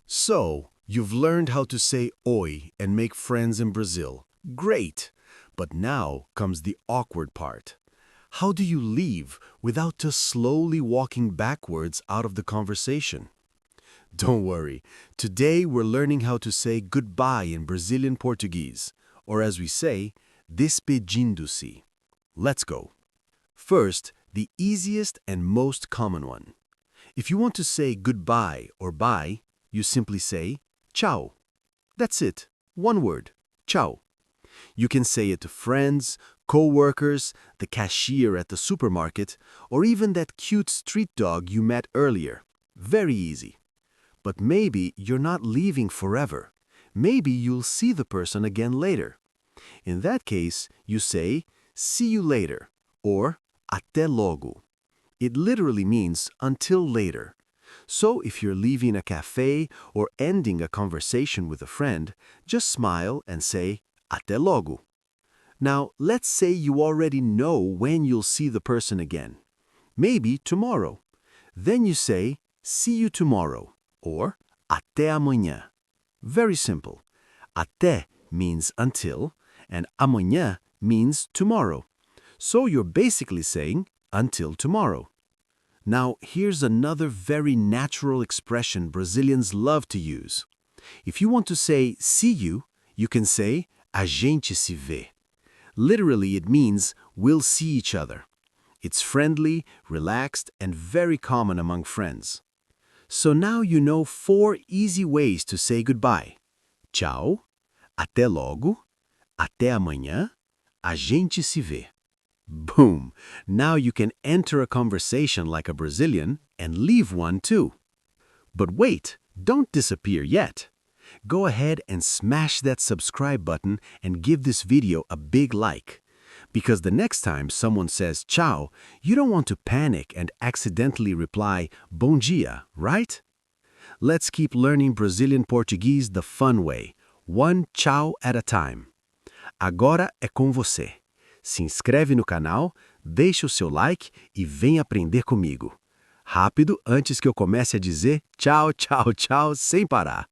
So, you've learned how to say oi and make friends in Brazil. Great! But now comes the awkward part. How do you leave without just slowly walking backwards out of the conversation? Don't worry. Today we're learning how to say goodbye in Brazilian Portuguese, or as we say, despedindo-se. Let's go. First, the easiest and most common one. If you want to say goodbye or bye, you simply say tchau. That's it. One word. Tchau. You can say it to friends, co-workers, the cashier at the supermarket, or even that cute street dog you met earlier. Very easy. But maybe you're not leaving forever. Maybe you'll see the person again later. In that case, you say, see you later, or até logo. It literally means until later. So if you're leaving a cafe or ending a conversation with a friend, just smile and say, até logo. Now, let's say you already know when you'll see the person again. Maybe tomorrow. Then you say, see you tomorrow, or Até amanhã. Very simple. Até means until, and amanhã means tomorrow. So you're basically saying, until tomorrow. Now, here's another very natural expression Brazilians love to use. If you want to say see you, you can say a gente se vê. Literally, it means we'll see each other. It's friendly, relaxed, and very common among friends. So now you know 4 easy ways to say goodbye. Tchau, até logo, até amanhã, a gente se vê. Boom! Now you can enter a conversation like a Brazilian and leave one too. But wait, don't disappear yet. Go ahead and smash that subscribe button and give this video a big like. Because the next time someone says ciao, you don't want to panic and accidentally reply bom dia, right? Let's keep learning Brazilian Portuguese the fun way, one ciao at a time. Agora é com você. Se inscreve no canal, deixa o seu like e vem aprender comigo. Rápido, antes que eu comece a dizer tchau, tchau, tchau, sem parar.